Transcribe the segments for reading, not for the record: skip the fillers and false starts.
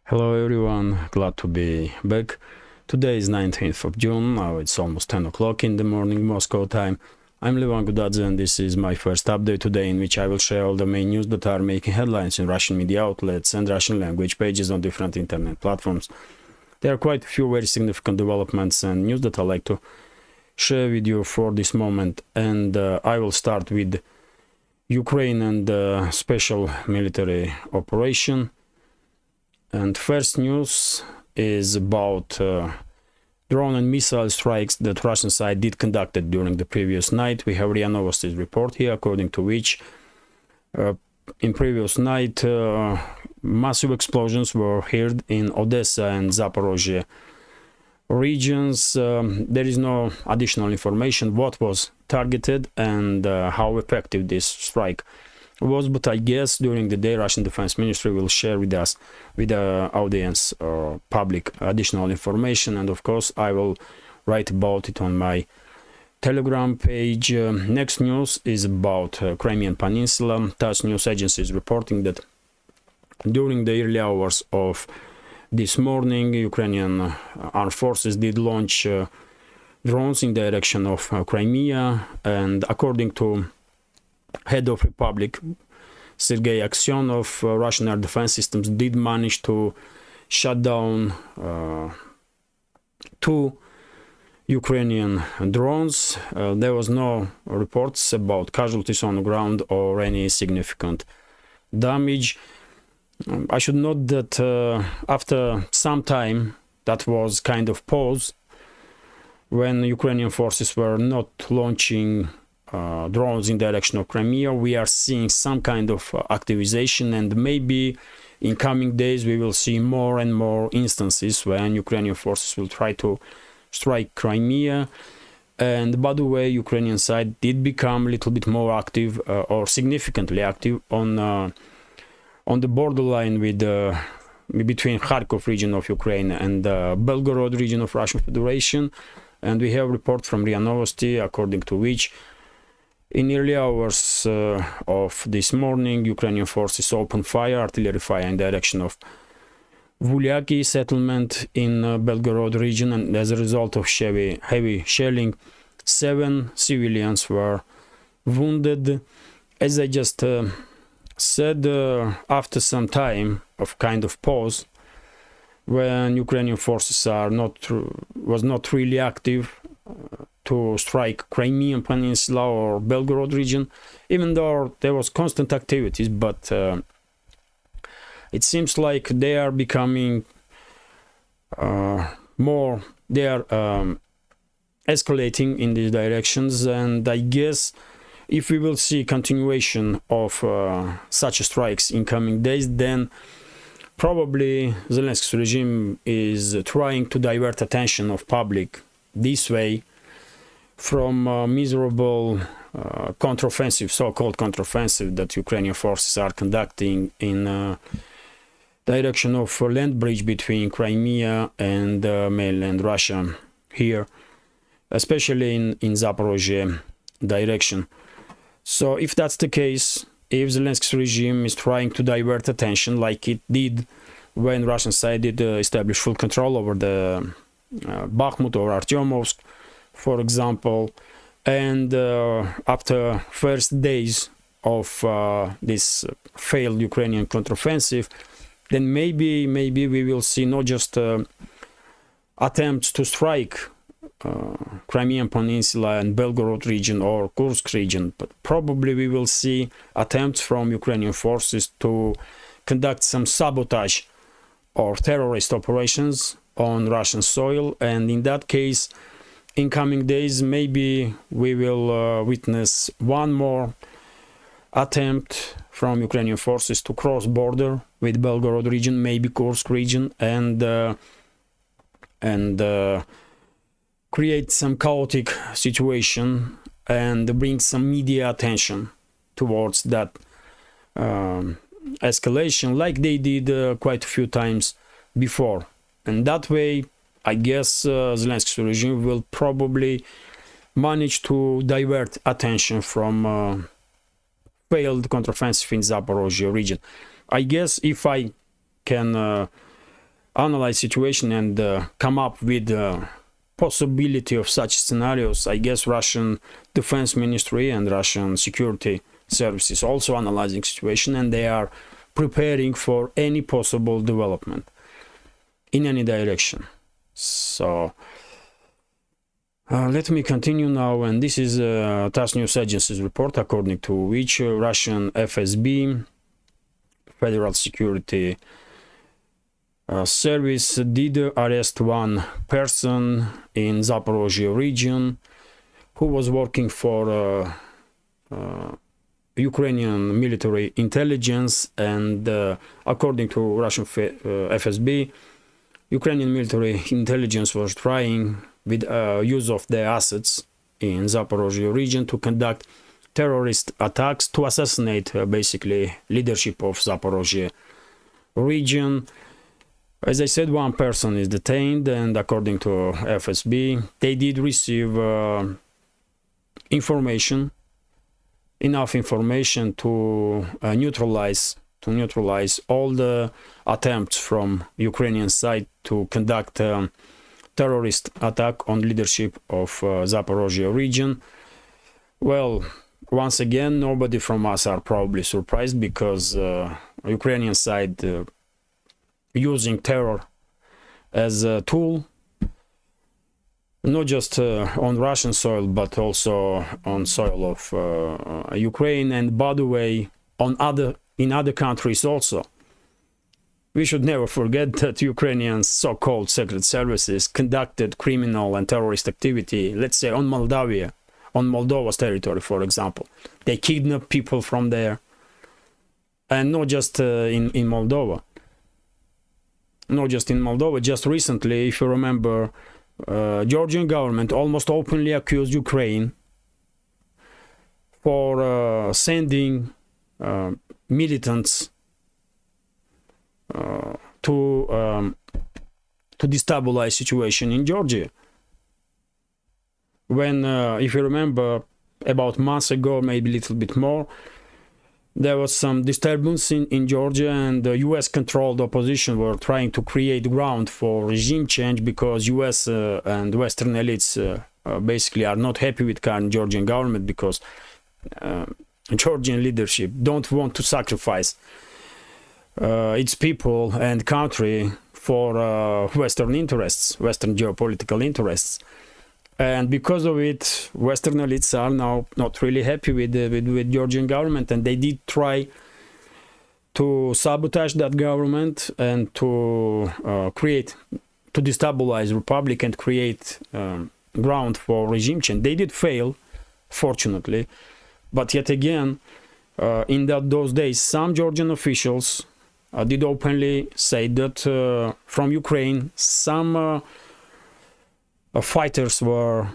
Hello everyone, glad to be back. Today is 19th of June, now it's almost 10 o'clock in the morning Moscow time. I'm Budanov and this is my first update today, in which I will share all the main news that are making headlines in Russian media outlets and Russian language pages on different internet platforms. There are quite a few very significant developments and news that I like to share with you for this moment, and I will start with Ukraine and the special military operation. And first news is about drone and missile strikes that Russian side did conducted during the previous night. We have RIA Novosti's report here, according to which in previous night massive explosions were heard in Odessa and Zaporozhye regions. There is no additional information what was targeted and how effective this strike was, but I guess during the day Russian Defense Ministry will share with us, with the audience or public, additional information, and of course I will write about it on my Telegram page. Next news is about Crimean Peninsula. TASS news agency is reporting that during the early hours of this morning, Ukrainian armed forces did launch drones in direction of Crimea, and according to head of Republic Sergei Aksyonov, Russian air defense systems did manage to shut down two Ukrainian drones. There was no reports about casualties on the ground or any significant damage. I should note that after some time, that was kind of pause, when Ukrainian forces were not launching drones in direction of Crimea, we are seeing some kind of activization, and maybe in coming days we will see more and more instances when Ukrainian forces will try to strike Crimea. And by the way, Ukrainian side did become a little bit more active or significantly active on the borderline with between Kharkov region of Ukraine and Belgorod region of Russian Federation. And we have a report from RIA Novosti, according to which in early hours of this morning, Ukrainian forces opened fire, artillery fire, in direction of Vulyaki settlement in Belgorod region, and as a result of heavy shelling, 7 civilians were wounded. As I just said, after some time of kind of pause, when Ukrainian forces was not really active to strike Crimean Peninsula or Belgorod region, even though there was constant activities, but it seems like they are becoming more, they are escalating in these directions, and I guess if we will see continuation of such strikes in coming days, then probably Zelensky's regime is trying to divert attention of public this way from miserable counteroffensive, so-called counteroffensive, that Ukrainian forces are conducting in direction of land bridge between Crimea and mainland Russia here, especially in Zaporozhye direction. So if that's the case, if Zelensky's regime is trying to divert attention like it did when Russian side did establish full control over the Bakhmut or Artyomovsk, for example, and after first days of this failed Ukrainian counteroffensive, then maybe we will see not just attempts to strike Crimean Peninsula and Belgorod region or Kursk region, but probably we will see attempts from Ukrainian forces to conduct some sabotage or terrorist operations on Russian soil, and in that case, in coming days, maybe we will witness one more attempt from Ukrainian forces to cross border with Belgorod region, maybe Kursk region, and create some chaotic situation and bring some media attention towards that escalation, like they did quite a few times before. And that way, I guess Zelensky's regime will probably manage to divert attention from failed counteroffensive in Zaporozhye region. I guess if I can analyze situation and come up with the possibility of such scenarios, I guess Russian Defense Ministry and Russian security services also analyzing situation, and they are preparing for any possible development in any direction. So let me continue now, and this is TASS News Agency's report, according to which Russian FSB, Federal Security Service, did arrest one person in Zaporozhye region who was working for Ukrainian military intelligence, and according to Russian FSB, Ukrainian military intelligence was trying, with use of their assets in Zaporozhye region, to conduct terrorist attacks to assassinate basically leadership of Zaporozhye region. As I said, one person is detained, and according to FSB, they did receive enough information to neutralize all the attempts from Ukrainian side to conduct terrorist attack on leadership of Zaporozhye region. Well, once again, nobody from us are probably surprised, because Ukrainian side using terror as a tool, not just on Russian soil, but also on soil of Ukraine, and by the way, in other countries also. We should never forget that Ukrainian so-called secret services conducted criminal and terrorist activity, let's say on Moldova's territory, for example. They kidnapped people from there, and not just in Moldova. Not just in Moldova. Just recently, if you remember, Georgian government almost openly accused Ukraine for sending militants to destabilize situation in Georgia. When, if you remember, about months ago, maybe a little bit more, there was some disturbance in Georgia, and the US-controlled opposition were trying to create ground for regime change, because US and Western elites basically are not happy with current Georgian government, because Georgian leadership don't want to sacrifice its people and country for Western interests, Western geopolitical interests. And because of it, Western elites are now not really happy with Georgian government, and they did try to sabotage that government and to destabilize republic and create ground for regime change. They did fail, fortunately, but yet again, in those days, some Georgian officials did openly say that from Ukraine, some fighters were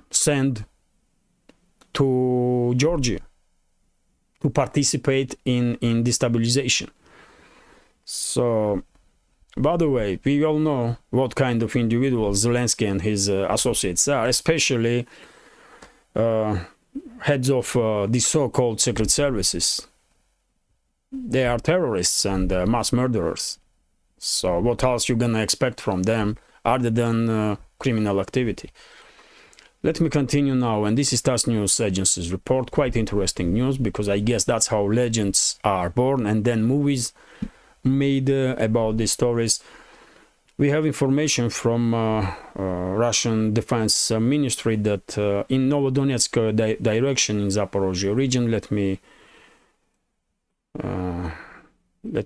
sent to Georgia to participate in destabilization. So, by the way, we all know what kind of individuals Zelensky and his associates are, especially heads of these so-called secret services. They are terrorists and mass murderers. So what else you gonna expect from them other than criminal activity? Let me continue now, and this is TASS News Agency's report. Quite interesting news, because I guess that's how legends are born, and then movies made about these stories. We have information from Russian Defense Ministry that in Novodonetsk direction in Zaporozhye region, let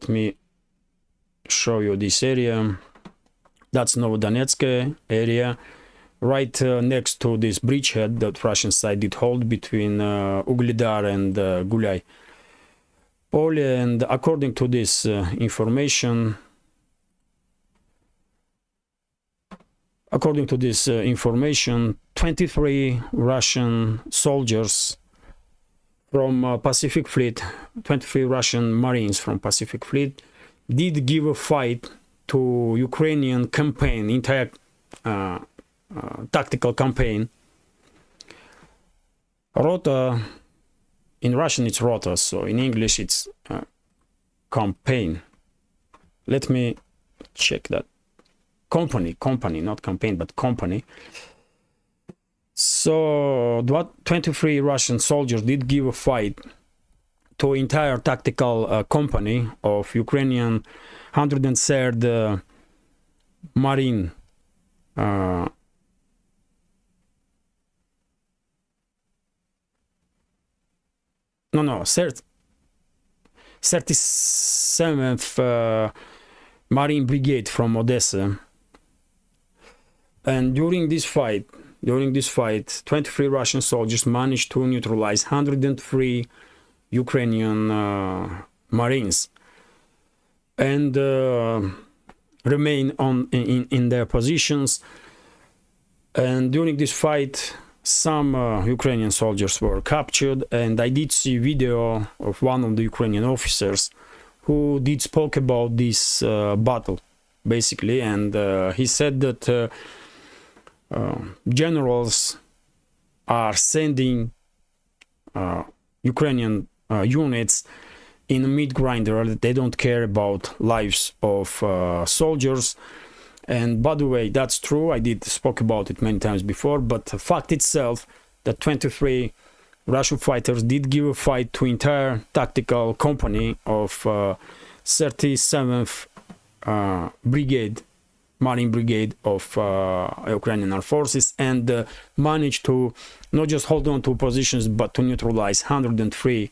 me show you this area. That's Novodonetsk area, right next to this bridgehead that Russian side did hold between Ugledar and Gulay Pole. And according to this information, 23 Russian soldiers from Pacific Fleet, 23 Russian Marines from Pacific Fleet, did give a fight to Ukrainian campaign, entire tactical campaign. Rota, in Russian it's rota, so in English it's campaign. Let me check that. Company, not campaign, but company. So 23 Russian soldiers did give a fight to entire tactical company of Ukrainian 103rd Marine no 37th Marine Brigade from Odessa. And during this fight, 23 Russian soldiers managed to neutralize 103 Ukrainian Marines and remain in their positions. And during this fight, some Ukrainian soldiers were captured, and I did see video of one of the Ukrainian officers who did spoke about this battle, basically, and he said that generals are sending Ukrainian units in a meat grinder. They don't care about lives of soldiers. And by the way, that's true. I did spoke about it many times before, but the fact itself that 23 Russian fighters did give a fight to entire tactical company of 37th Brigade, Marine Brigade of Ukrainian Armed Forces, and managed to not just hold on to positions, but to neutralize 103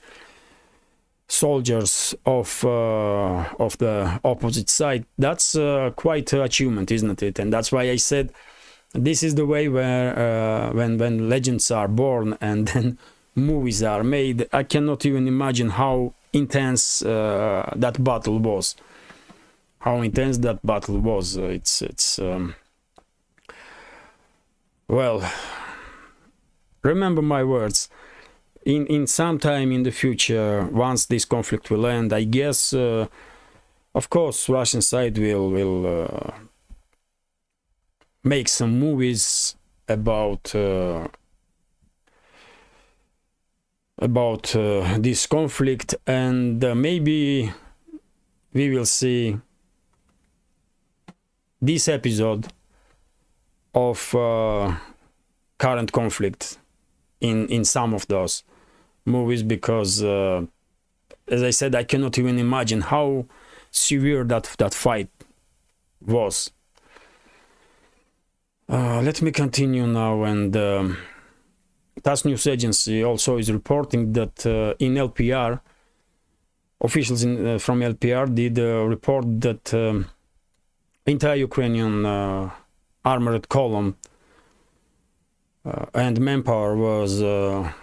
soldiers of the opposite side. That's quite an achievement, isn't it? And that's why I said this is the way where when legends are born and then movies are made. I cannot even imagine how intense that battle was. Well, remember my words. In some time in the future, once this conflict will end, I guess, of course, Russian side will make some movies about this conflict, and maybe we will see this episode of current conflict in some of those movies, because as I said, I cannot even imagine how severe that fight was. Let me continue now, and TASS news agency also is reporting that in LPR, officials from LPR did report that entire Ukrainian armored column and manpower was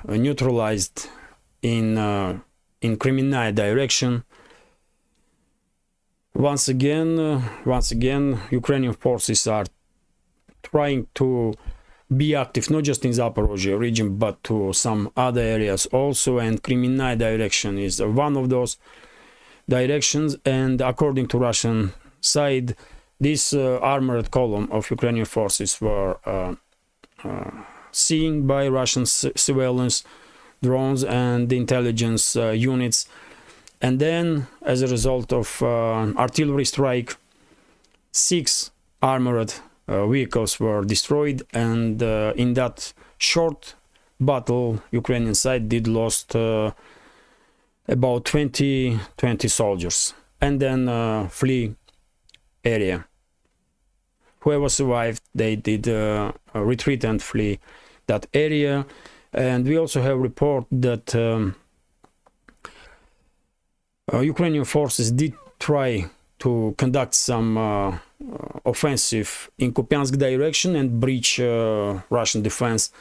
neutralized in Kreminaya direction. Once again, Ukrainian forces are trying to be active not just in Zaporozhye region, but to some other areas also, and Kreminaya direction is one of those directions. And according to Russian side, this armored column of Ukrainian forces were seen by Russian surveillance drones and intelligence units, and then as a result of artillery strike, 6 armored vehicles were destroyed, and in that short battle, Ukrainian side did lost about 20 soldiers, and then flee area. Whoever survived, they did retreat and flee that area. And we also have report that Ukrainian forces did try to conduct some offensive in Kupiansk direction and breach Russian defense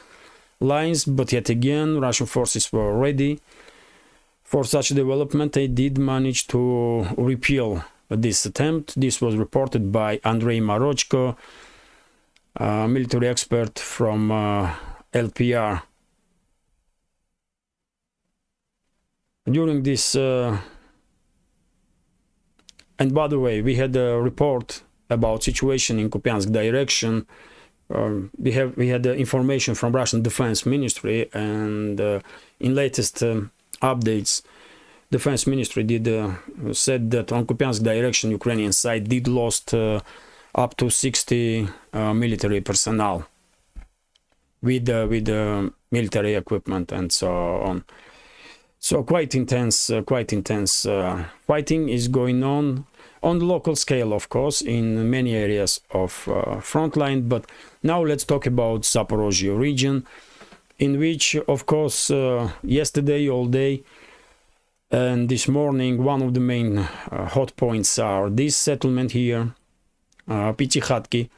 lines, but yet again Russian forces were ready for such development. They did manage to repel this attempt. This was reported by Andrei Marochko, a military expert from LPR. During this and by the way, we had a report about situation in Kupiansk direction. We had information from Russian Defense Ministry, and in latest updates, Defense Ministry did said that on Kupiansk direction, Ukrainian side did lost up to 60 military personnel with military equipment and so on. So quite intense fighting is going on the local scale, of course, in many areas of front line. But now let's talk about Zaporozhye region, in which, of course, yesterday all day and this morning, one of the main hot points are this settlement here, Pitikhatki,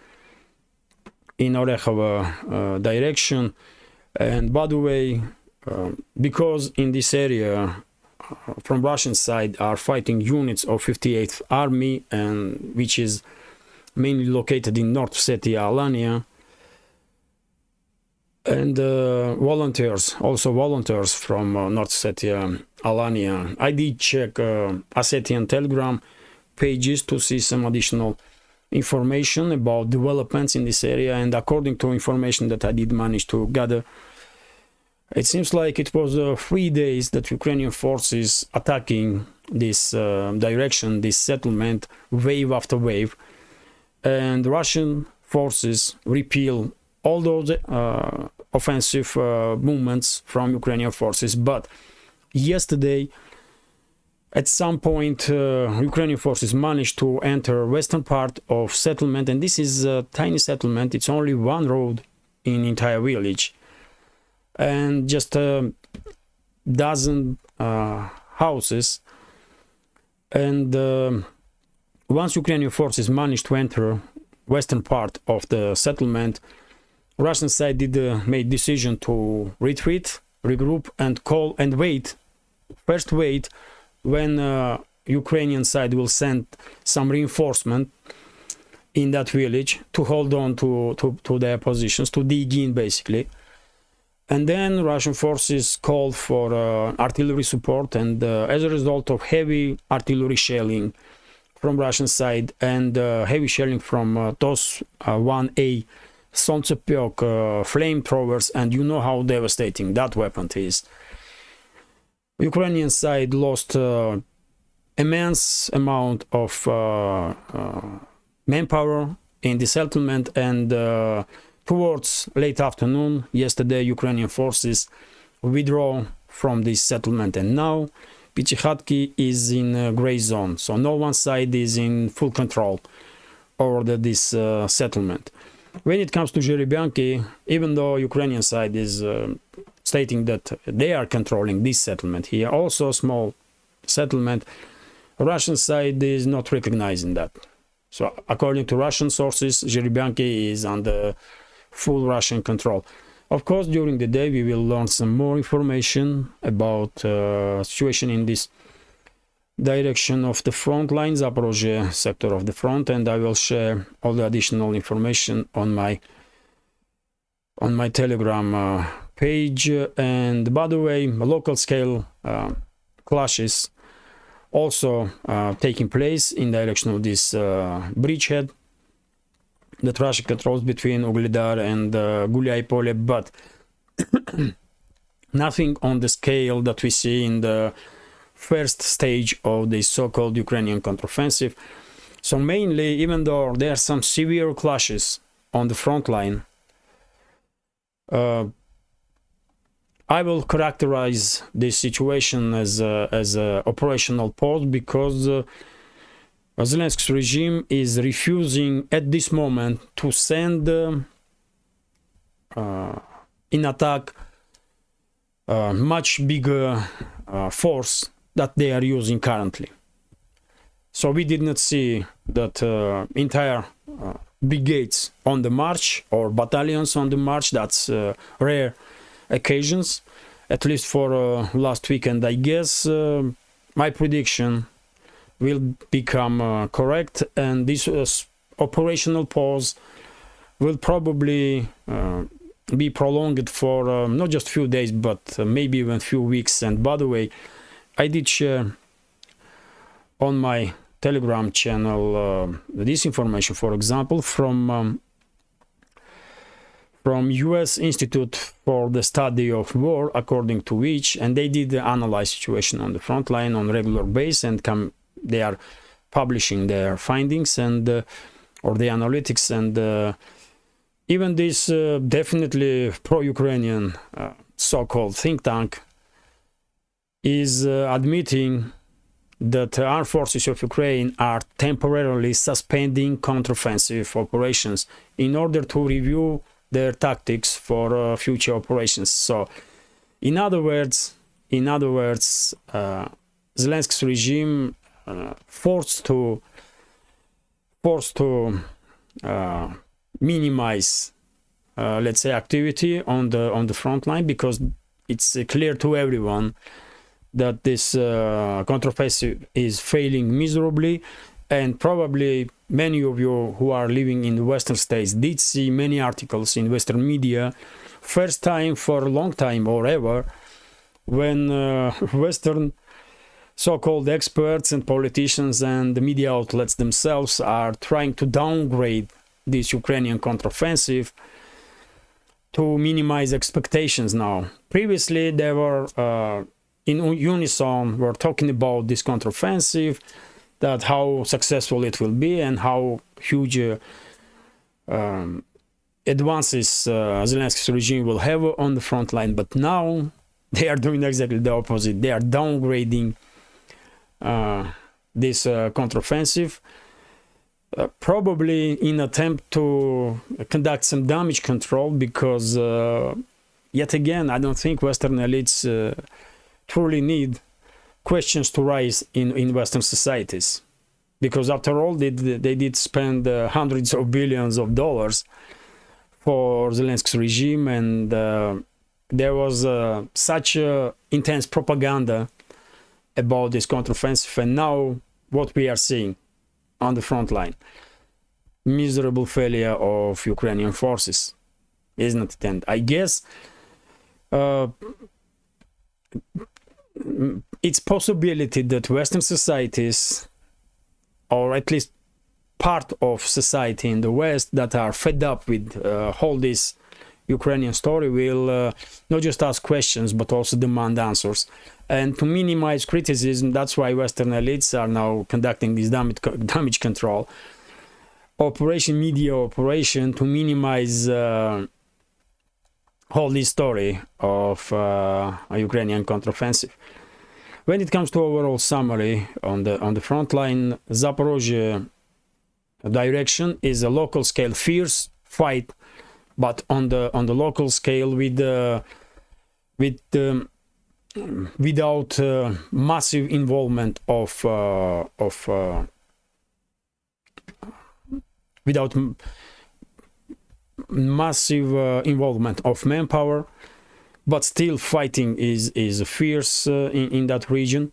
in Orekhovo direction. And by the way, because in this area from Russian side are fighting units of 58th Army, and which is mainly located in North Ossetia, Alania, and volunteers from North Ossetia, Alania. I did check Ossetian Telegram pages to see some additional information about developments in this area, and according to information that I did manage to gather, it seems like it was 3 days that Ukrainian forces attacking this direction, this settlement, wave after wave, and Russian forces repel all those offensive movements from Ukrainian forces. But yesterday, at some point, Ukrainian forces managed to enter western part of settlement, and this is a tiny settlement. It's only one road in entire village, and just a dozen houses. And once Ukrainian forces managed to enter western part of the settlement, Russian side did made decision to retreat, regroup, and call and wait. First wait when Ukrainian side will send some reinforcement in that village to hold on to their positions, to dig in basically. And then Russian forces called for artillery support, and as a result of heavy artillery shelling from Russian side and heavy shelling from TOS 1A Solntsepek flamethrowers, and you know how devastating that weapon is. Ukrainian side lost immense amount of manpower in the settlement, and towards late afternoon yesterday, Ukrainian forces withdraw from this settlement, and now Pitikhatki is in a gray zone, so no one side is in full control over this settlement. When it comes to Zherebyanki, even though Ukrainian side is stating that they are controlling this settlement here, also a small settlement, Russian side is not recognizing that. So according to Russian sources, Zherebyanki is under full Russian control. Of course, during the day we will learn some more information about situation in this direction of the front line, Zaporozhye sector of the front, and I will share all the additional information on my Telegram page. And by the way, local scale clashes also taking place in direction of this bridgehead that Russia controls between Ugledar and Gulyai-Pole, but nothing on the scale that we see in the first stage of the so-called Ukrainian counteroffensive. So mainly, even though there are some severe clashes on the front line, I will characterize this situation as a operational pause, because Zelensky's regime is refusing at this moment to send in attack much bigger force that they are using currently. So we did not see that entire brigades on the march or battalions on the march. That's rare occasions, at least for last weekend. I guess my prediction will become correct, and this operational pause will probably be prolonged for not just few days, but maybe even few weeks. And by the way, I did share on my Telegram channel this information, for example, from from US Institute for the Study of War, according to which, and they did analyze situation on the front line on regular basis, and they are publishing their findings and or the analytics, and even this definitely pro-Ukrainian so-called think tank is admitting that the armed forces of Ukraine are temporarily suspending counteroffensive operations in order to review their tactics for future operations. So, in other words, Zelensky's regime forced to minimize, let's say, activity on the front line, because it's clear to everyone that this counteroffensive is failing miserably, and probably many of you who are living in the Western states did see many articles in Western media, first time for a long time or ever, when Western so-called experts and politicians and the media outlets themselves are trying to downgrade this Ukrainian counteroffensive to minimize expectations now. Previously, they were in unison were talking about this counteroffensive, that how successful it will be and how huge advances Zelensky's regime will have on the front line. But now they are doing exactly the opposite. They are downgrading this counteroffensive, probably in attempt to conduct some damage control, because yet again, I don't think Western elites truly need questions to rise in Western societies, because after all, they did spend hundreds of billions of dollars for Zelensky's regime, and there was such intense propaganda about this counteroffensive, and now what we are seeing on the front line, miserable failure of Ukrainian forces, isn't it? And I guess it's possibility that Western societies, or at least part of society in the West, that are fed up with all this Ukrainian story, will not just ask questions but also demand answers. And to minimize criticism, that's why Western elites are now conducting this damage control operation, media operation, to minimize whole this story of a Ukrainian counteroffensive. When it comes to overall summary on the front line, Zaporozhye direction is a local scale fierce fight, but on the local scale without massive involvement involvement of manpower, but still fighting is fierce in that region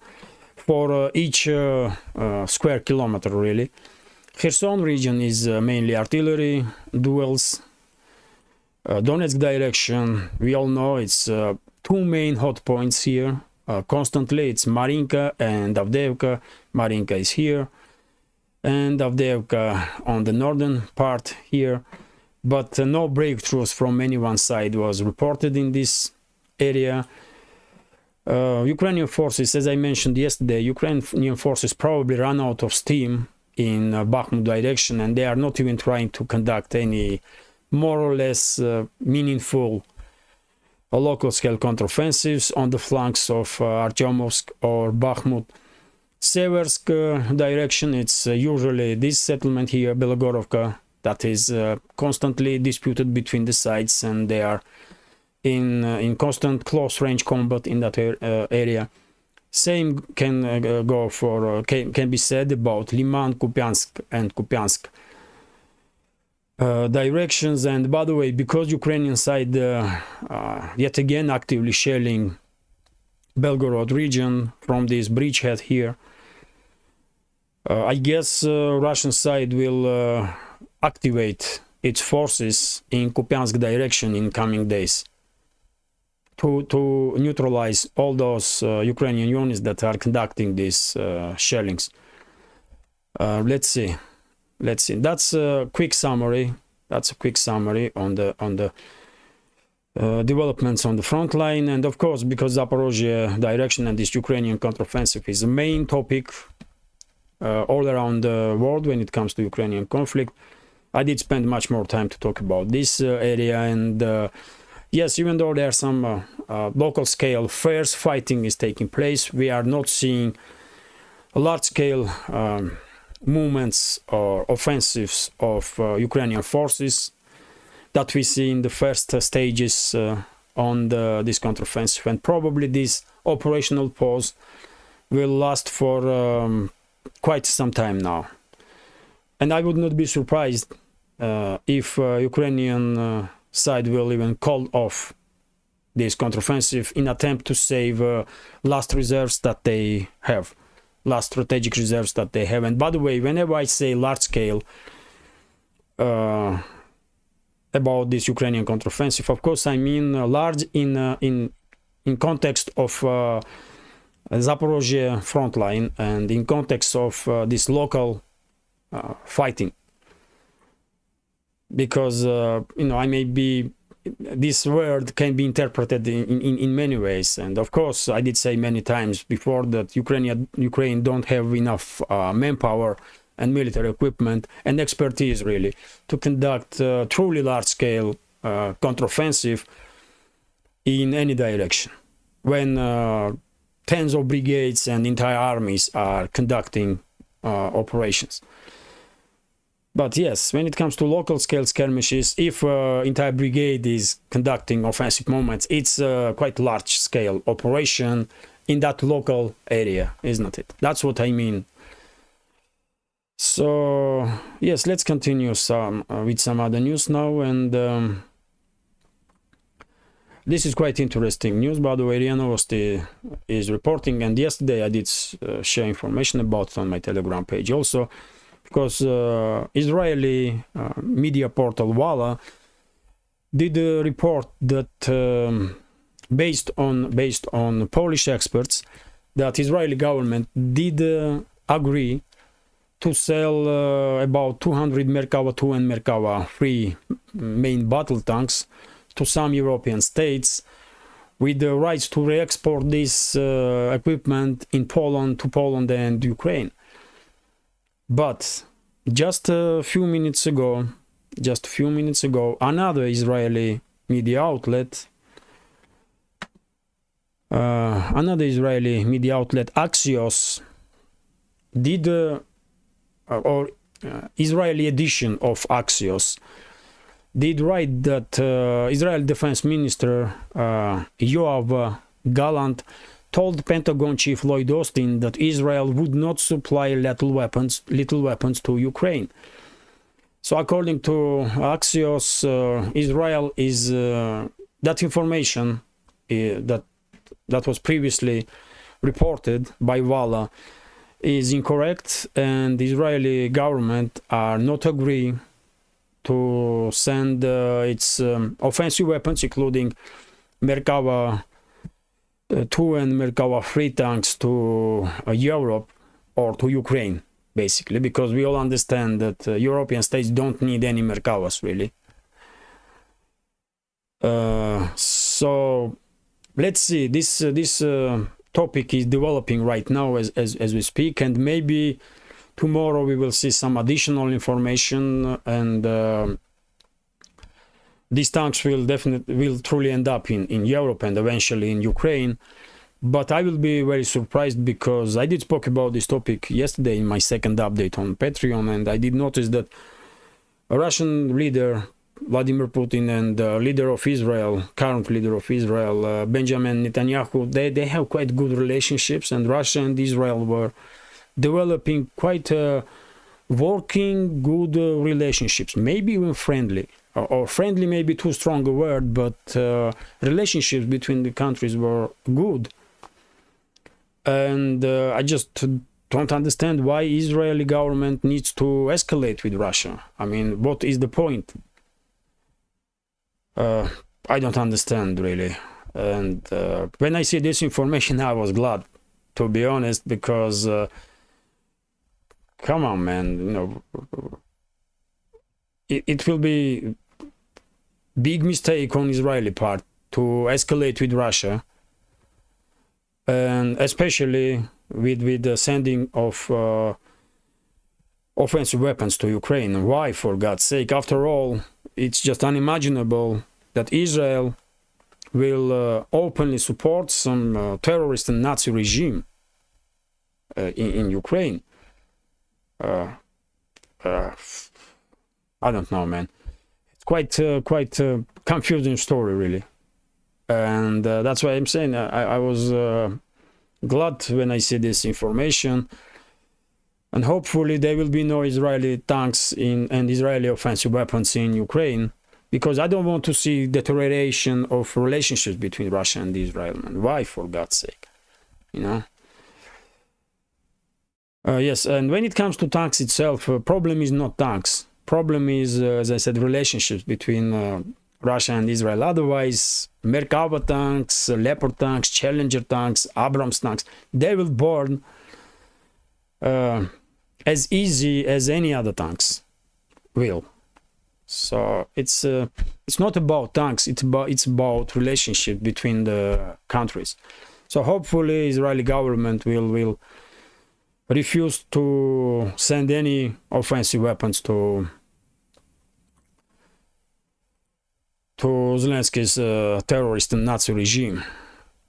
for each square kilometer, really. Kherson region is mainly artillery duels. Donetsk direction, we all know it's two main hot points here. Constantly, it's Marinka and Avdiivka. Marinka is here, and Avdiivka on the northern part here. But no breakthroughs from anyone's side was reported in this area. Ukrainian forces, as I mentioned yesterday, Ukrainian forces probably run out of steam in Bakhmut direction, and they are not even trying to conduct any more or less meaningful local scale counteroffensives on the flanks of Artyomovsk or Bakhmut. Seversk direction, it's usually this settlement here, Belogorovka, that is constantly disputed between the sides, and they are in constant close range combat in that area. Same can go for can be said about Liman, Kupiansk and Kupiansk directions. And by the way, because Ukrainian side yet again actively shelling Belgorod region from this bridgehead here, I guess Russian side will activate its forces in Kupiansk direction in coming days to neutralize all those Ukrainian units that are conducting these shellings. Let's see. That's a quick summary. On the developments on the front line, and of course because Zaporozhye direction and this Ukrainian counteroffensive is the main topic all around the world when it comes to Ukrainian conflict. I did spend much more time to talk about this area, and yes, even though there are some local scale fierce fighting is taking place, we are not seeing large scale movements or offensives of Ukrainian forces that we see in the first stages on this counteroffensive, and probably this operational pause will last for quite some time now. And I would not be surprised if Ukrainian side will even call off this counteroffensive in attempt to save last reserves that they have, last strategic reserves that they have. And by the way, whenever I say large scale about this Ukrainian counteroffensive, of course I mean large in context of Zaporozhye front line and in context of this local fighting, because I may be, this word can be interpreted in many ways, and of course I did say many times before that Ukraine don't have enough manpower and military equipment and expertise really to conduct truly large-scale counteroffensive in any direction when tens of brigades and entire armies are conducting operations. But yes, when it comes to local scale skirmishes, if entire brigade is conducting offensive movements, it's a quite large scale operation in that local area, isn't it? That's what I mean. So yes, let's continue with some other news now, and this is quite interesting news, by the way. RIA Novosti is reporting, and yesterday I did share information about it on my Telegram page also, because Israeli media portal Walla did report that based on Polish experts, that Israeli government did agree to sell about 200 Merkava 2 and Merkava 3 main battle tanks to some European states, with the rights to re-export this equipment to Poland and Ukraine. But just a few minutes ago, another Israeli media outlet, Axios, did Israeli edition of Axios did write that Israel Defense Minister Yoav Gallant told Pentagon Chief Lloyd Austin that Israel would not supply lethal weapons to Ukraine. So according to Axios, Israel is that information that was previously reported by Walla is incorrect, and the Israeli government are not agreeing to send its offensive weapons, including Merkava 2 and Merkava 3 tanks, to Europe or to Ukraine, basically, because we all understand that European states don't need any Merkavas, really. So let's see, this topic is developing right now as we speak, and maybe tomorrow we will see some additional information, and these tanks will truly end up in Europe and eventually in Ukraine. But I will be very surprised, because I did spoke about this topic yesterday in my second update on Patreon, and I did notice that a Russian leader, Vladimir Putin, and leader of Israel, current leader of Israel, Benjamin Netanyahu, they have quite good relationships, and Russia and Israel were developing quite working good relationships, maybe even friendly, or friendly may be too strong a word, but relationships between the countries were good. And I just don't understand why Israeli government needs to escalate with Russia. I mean, what is the point? I don't understand, really. And when I see this information, I was glad, to be honest, because come on, man, it will be big mistake on Israeli part to escalate with Russia, and especially with the sending of offensive weapons to Ukraine. Why, for God's sake? After all, it's just unimaginable that Israel will openly support some terrorist and Nazi regime in Ukraine. I don't know, man. It's quite confusing story, really. And that's why I'm saying I was glad when I see this information. And hopefully there will be no Israeli tanks and Israeli offensive weapons in Ukraine, because I don't want to see deterioration of relationships between Russia and Israel. Man. Why, for God's sake? You know? Yes, and when it comes to tanks itself, problem is not tanks. Problem is, as I said, relationships between Russia and Israel. Otherwise, Merkava tanks, Leopard tanks, Challenger tanks, Abrams tanks, they will burn as easy as any other tanks will. So it's not about tanks. It's about relationship between the countries. So hopefully, Israeli government will refuse to send any offensive weapons to Zelensky's terrorist and Nazi regime.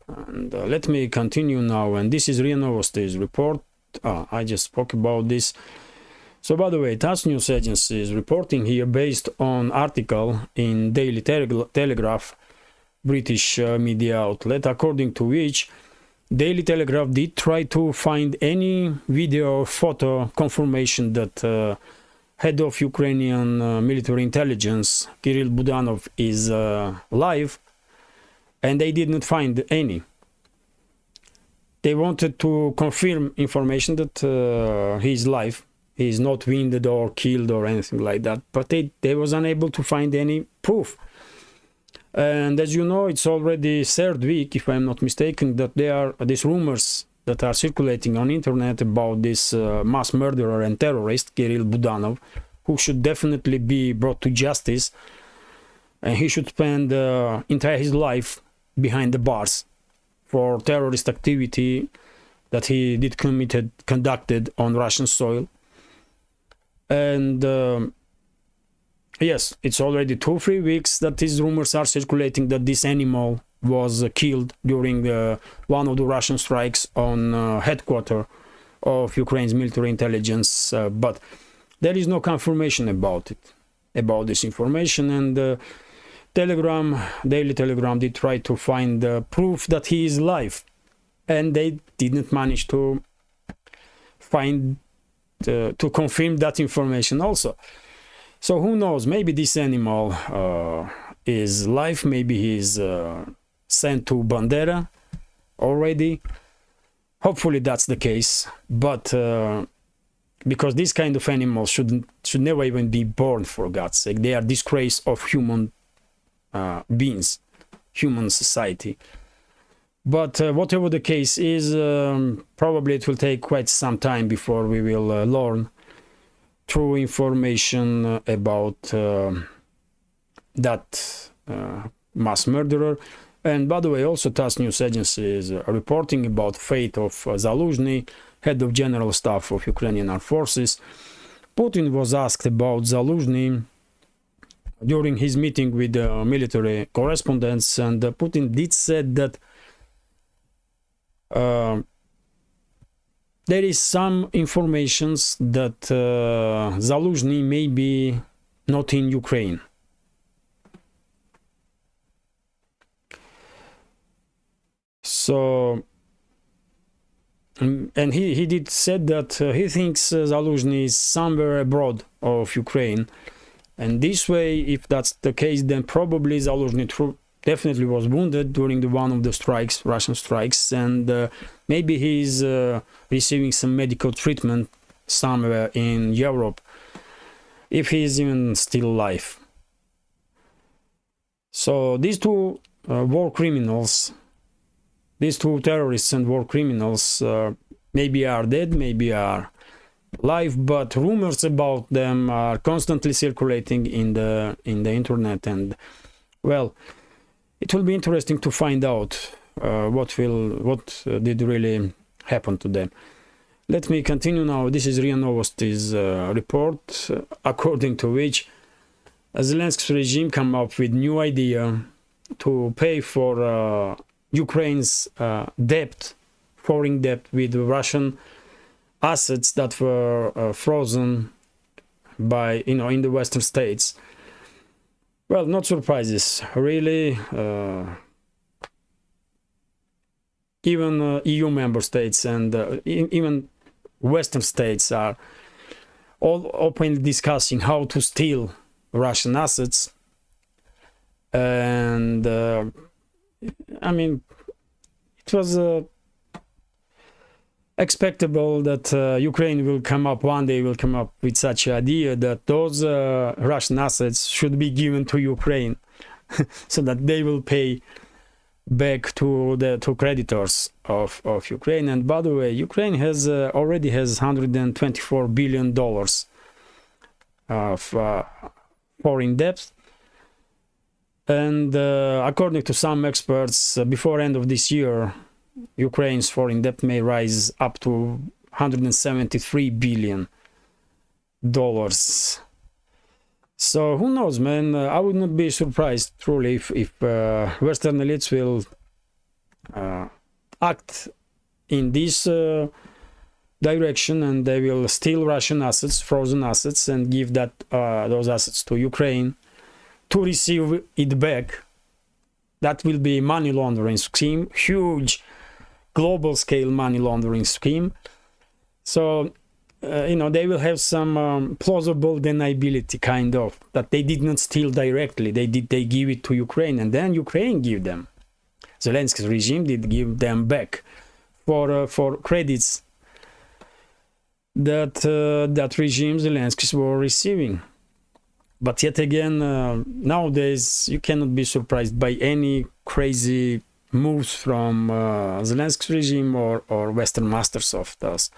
And let me continue now. And this is RIA Novosti's report. I just spoke about this. So, by the way, TASS News Agency is reporting here based on article in Daily Telegraph, British media outlet, according to which Daily Telegraph did try to find any video or photo confirmation that head of Ukrainian military intelligence, Kirill Budanov, is alive, and they did not find any. They wanted to confirm information that he is alive, he is not wounded or killed or anything like that, but they was unable to find any proof. And as you know, it's already third week, if I'm not mistaken, that there are these rumors that are circulating on internet about this mass murderer and terrorist, Kirill Budanov, who should definitely be brought to justice, and he should spend entire his life behind the bars for terrorist activity that he did conducted on Russian soil. And yes, it's already 2-3 weeks that these rumors are circulating that this animal was killed during one of the Russian strikes on headquarters of Ukraine's military intelligence, but there is no confirmation about it, about this information. And Daily Telegram did try to find proof that he is alive, and they didn't manage to find to confirm that information also. So who knows, maybe this animal is alive, maybe he's sent to Bandera already. Hopefully that's the case, but because this kind of animals should never even be born, for God's sake. They are disgrace of human beings, human society. But whatever the case is, probably it will take quite some time before we will learn true information about that mass murderer. And by the way, also TASS News Agency is reporting about fate of Zaluzhny, head of General Staff of Ukrainian Armed Forces. Putin was asked about Zaluzhny during his meeting with military correspondents, and Putin did said that there is some informations that Zaluzhny may be not in Ukraine. So, and he did said that he thinks Zaluzhny is somewhere abroad of Ukraine, and this way, if that's the case, then probably Zaluzhny definitely was wounded during one of the strikes, Russian strikes, and maybe he's receiving some medical treatment somewhere in Europe, if he's even still alive. So these two war criminals, these two terrorists and war criminals, maybe are dead, maybe are alive, but rumors about them are constantly circulating in the internet, and Well, it will be interesting to find out what did really happen to them. Let me continue now. This is RIA Novosti's report, according to which Zelensky's regime come up with new idea to pay for Ukraine's debt, foreign debt, with Russian assets that were frozen by, in the Western states. Well, not surprises, really. Even EU member states and even Western states are all openly discussing how to steal Russian assets. And I mean, it was expectable that Ukraine will come up one day, will come up with such an idea that those Russian assets should be given to Ukraine so that they will pay back to the creditors of Ukraine. And by the way, Ukraine has already has $124 billion of foreign debt. And according to some experts, before end of this year, Ukraine's foreign debt may rise up to $173 billion. So who knows, man? I would not be surprised truly if Western elites will act in this direction, and they will steal Russian assets, frozen assets, and give those assets to Ukraine to receive it back. That will be money laundering scheme, huge global scale money laundering scheme. So they will have some plausible deniability, kind of, that they did not steal directly. They give it to Ukraine, and then Ukraine give them. Zelensky's regime did give them back for credits that regime Zelensky's were receiving. But yet again, nowadays you cannot be surprised by any crazy moves from Zelensky's regime or Western masters of those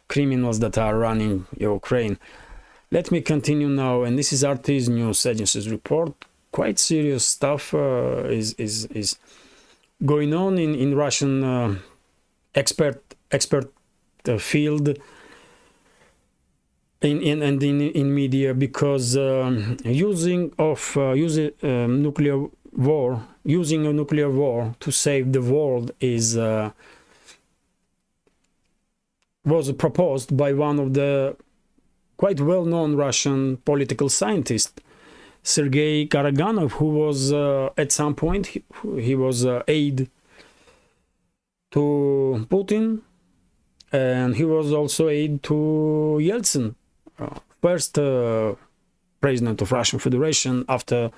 criminals that are running Ukraine. Let me continue now, and this is RT's news agency's report. Quite serious stuff is going on in Russian expert field in media, because using a nuclear war to save the world was proposed by one of the quite well-known Russian political scientists, Sergei Karaganov, who was at some point he was aide to Putin, and he was also aide to Yeltsin, first president of Russian Federation after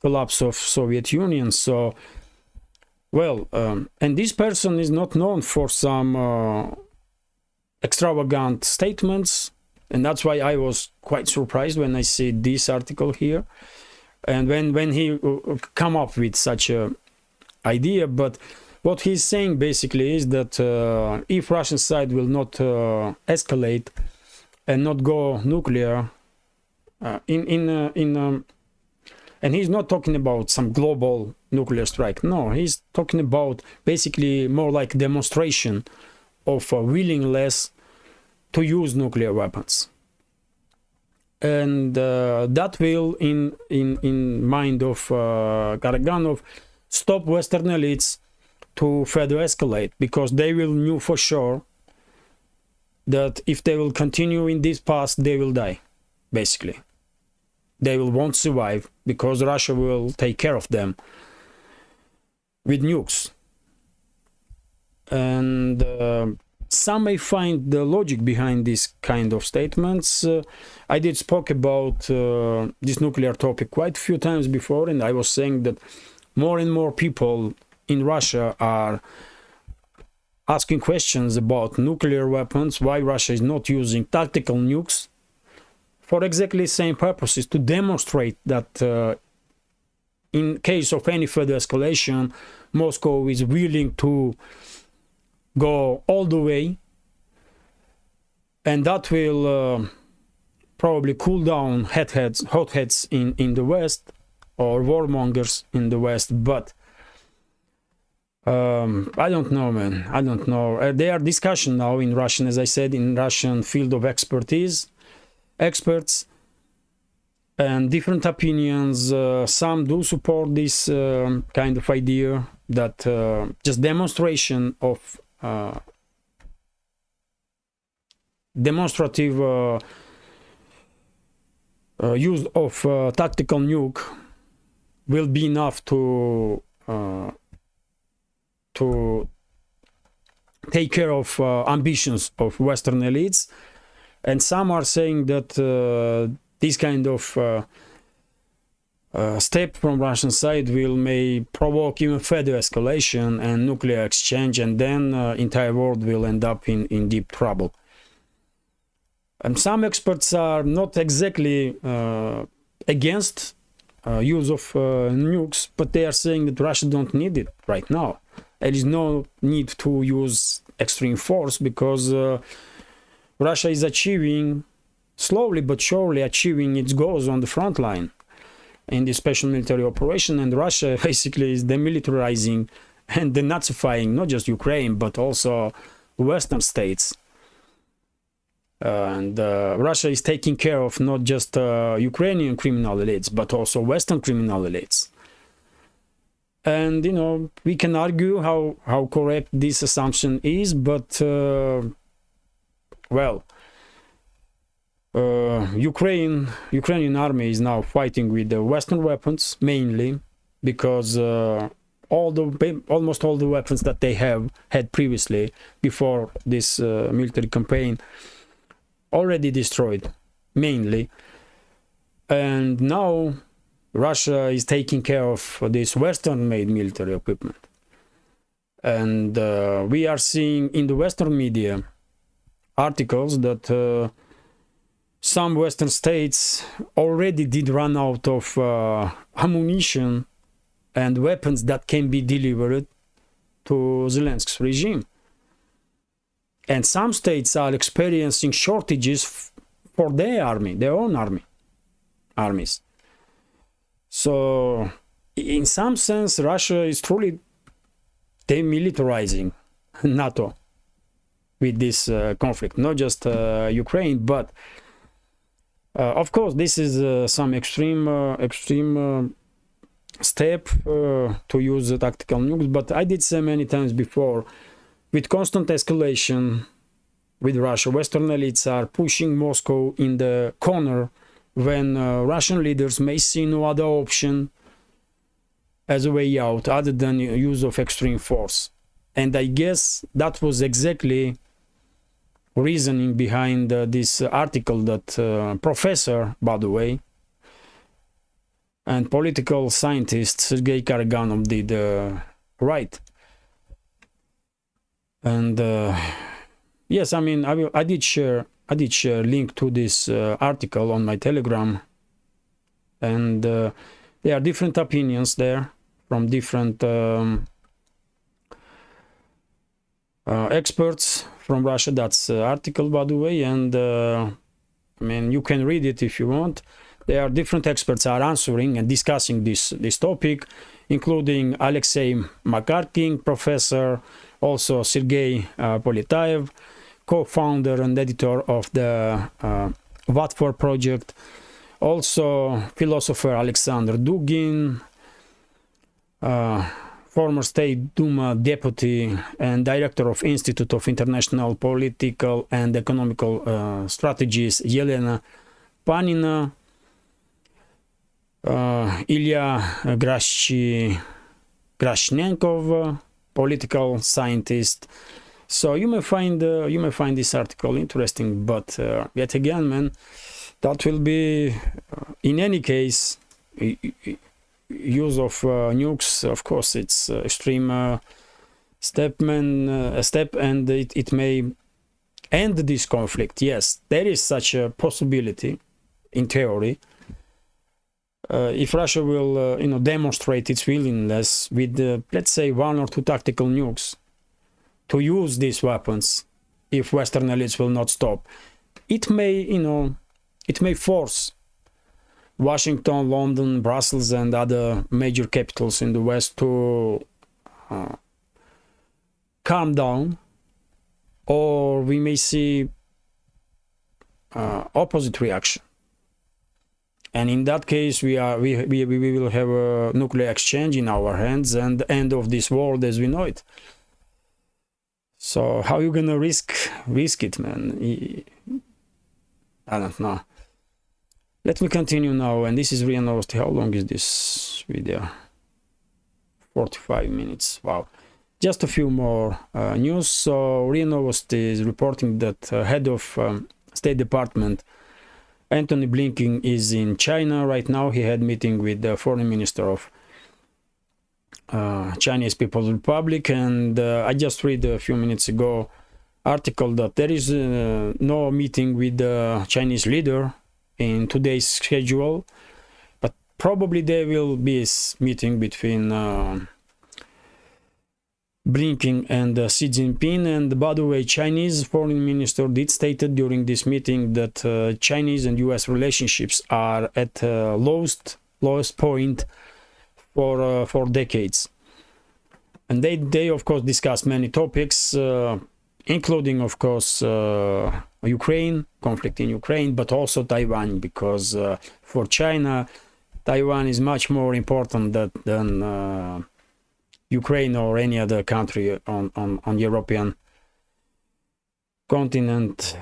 collapse of Soviet Union. So, well, and this person is not known for some extravagant statements, and that's why I was quite surprised when I see this article here, and when he come up with such a idea. But what he's saying basically is that if Russian side will not escalate and not go nuclear, and he's not talking about some global nuclear strike. No, he's talking about basically more like demonstration of a willingness to use nuclear weapons, and that will, in mind of Karaganov, stop Western elites to further escalate, because they will know for sure that if they will continue in this path, they will die. Basically, they won't survive, because Russia will take care of them with nukes. And some may find the logic behind this kind of statements. I did spoke about this nuclear topic quite a few times before, and I was saying that more and more people in Russia are asking questions about nuclear weapons, why Russia is not using tactical nukes for exactly the same purposes, to demonstrate that in case of any further escalation, Moscow is willing to go all the way, and that will probably cool down hotheads in the West, or warmongers in the West, but I don't know, man. I don't know. There are discussion now in Russian, as I said, in Russian field of experts, and different opinions. Some do support this kind of idea that just demonstrative use of tactical nuke will be enough to take care of ambitions of Western elites, and some are saying that this kind of step from Russian side may provoke even further escalation and nuclear exchange, and then entire world will end up in deep trouble. And some experts are not exactly against use of nukes, but they are saying that Russia don't need it right now. There is no need to use extreme force because Russia is achieving, slowly but surely achieving its goals on the front line in the special military operation, and Russia basically is demilitarizing and denazifying not just Ukraine but also Western states. And Russia is taking care of not just Ukrainian criminal elites but also Western criminal elites. And you know, we can argue how correct this assumption is, but well, Ukrainian army is now fighting with the Western weapons mainly because almost all the weapons that they had previously before this military campaign already destroyed mainly, and now Russia is taking care of this Western-made military equipment. And we are seeing in the Western media articles that some Western states already did run out of ammunition and weapons that can be delivered to Zelensky's regime. And some states are experiencing shortages for their army, their own armies. So, in some sense, Russia is truly demilitarizing NATO with this conflict, not just Ukraine, but of course, this is some extreme step to use tactical nukes. But I did say many times before, with constant escalation with Russia, Western elites are pushing Moscow in the corner when Russian leaders may see no other option as a way out other than use of extreme force. And I guess that was exactly reasoning behind this article that professor, by the way, and political scientist Sergei Karaganov did write. And yes, I mean, I did share a link to this article on my Telegram, and there are different opinions there from different experts from Russia. That's article, by the way, and I mean, you can read it if you want. There are different experts are answering and discussing this topic, including Alexei Makarkin, professor, also Sergei Poletaev, co-founder and editor of the What For project, also philosopher Alexander Dugin, former State Duma deputy and director of Institute of International Political and Economical Strategies Yelena Panina, Ilya Grashnenkov, political scientist. So you may find this article interesting, but yet again, man, that will be in any case use of nukes. Of course, it's extreme step, and it may end this conflict. Yes, there is such a possibility in theory. If Russia will, demonstrate its willingness with, let's say, 1 or 2 tactical nukes to use these weapons, if Western elites will not stop, it may force Washington, London, Brussels, and other major capitals in the West to calm down, or we may see opposite reaction. And in that case, we will have a nuclear exchange in our hands and the end of this world as we know it. So how you gonna risk it, man? I don't know. Let me continue now, and this is RIA Novosti. How long is this video? 45 minutes. Wow. Just a few more news. So RIA Novosti is reporting that head of State Department Antony Blinken is in China right now. He had meeting with the foreign minister of Chinese People's Republic, and I just read a few minutes ago article that there is no meeting with the Chinese leader in today's schedule, but probably there will be a meeting between Blinken and Xi Jinping. And by the way, Chinese foreign minister did stated during this meeting that Chinese and US relationships are at lowest point for decades. And they of course discuss many topics, including of course Ukraine, conflict in Ukraine, but also Taiwan, because for China, Taiwan is much more important than Ukraine or any other country on European continent.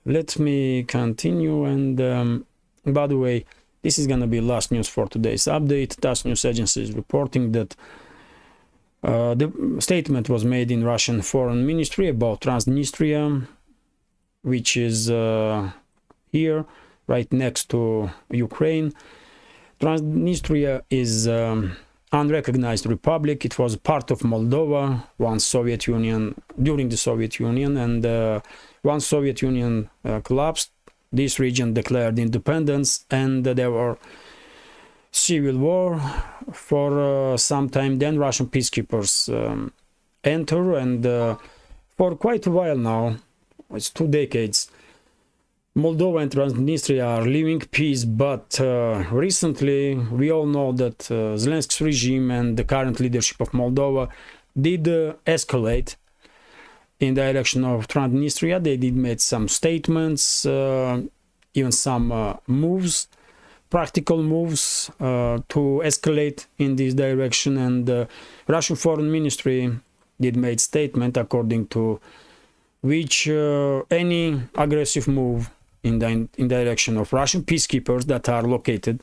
Let me continue. And by the way, this is gonna be last news for today's update. TASS news agency is reporting that the statement was made in Russian Foreign Ministry about Transnistria, which is here, right next to Ukraine. Transnistria is unrecognized republic. It was part of Moldova once Soviet Union, during the Soviet Union, and once Soviet Union collapsed, this region declared independence, and there were civil war for some time. Then Russian peacekeepers enter, and for quite a while now, it's 2 decades, Moldova and Transnistria are living peace. But recently we all know that Zelensky's regime and the current leadership of Moldova did escalate in the direction of Transnistria. They did make some statements, even some moves, practical moves to escalate in this direction. And the Russian Foreign Ministry did make statement according to which any aggressive move in the direction of Russian peacekeepers that are located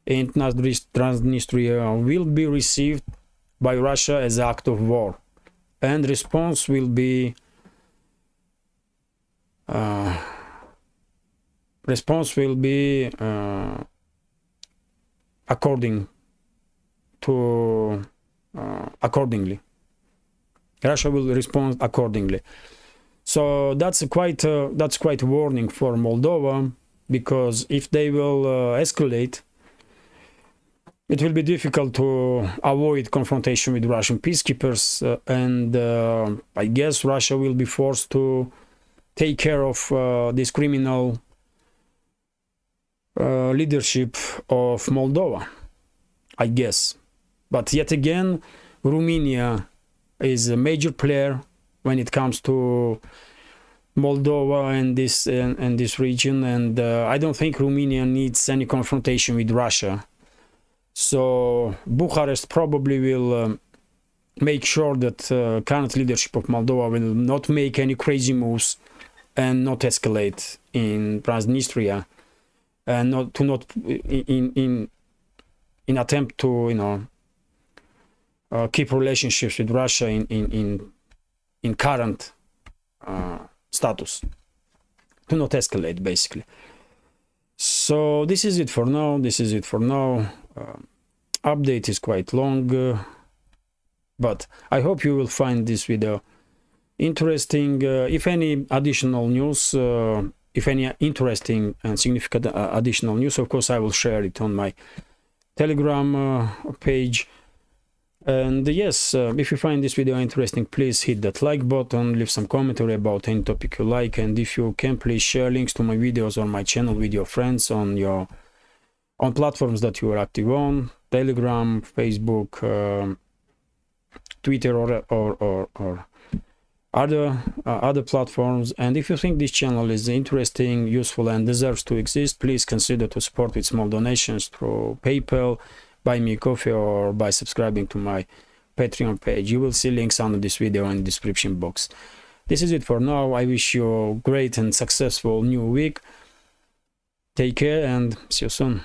in Transnistria will be received by Russia as an act of war, and response will be accordingly. Russia will respond accordingly. So that's quite a warning for Moldova, because if they will escalate, it will be difficult to avoid confrontation with Russian peacekeepers, and I guess Russia will be forced to take care of this criminal leadership of Moldova, I guess. But yet again, Romania is a major player when it comes to Moldova and this region, and I don't think Romania needs any confrontation with Russia. So Bucharest probably will make sure that current leadership of Moldova will not make any crazy moves and not escalate in Transnistria, and not in attempt to keep relationships with Russia in current status, to not escalate basically. So this is it for now. Update is quite long, but I hope you will find this video interesting. If any additional news, if any interesting and significant additional news, of course I will share it on my Telegram page. And yes, if you find this video interesting, please hit that like button, leave some commentary about any topic you like, and if you can, please share links to my videos on my channel with your friends on your on platforms that you are active on: Telegram, Facebook, Twitter, or other platforms. And if you think this channel is interesting, useful, and deserves to exist, please consider to support with small donations through PayPal, buy me coffee, or by subscribing to my Patreon page. You will see links under this video in the description box. This is it for now. I wish you a great and successful new week. Take care and see you soon.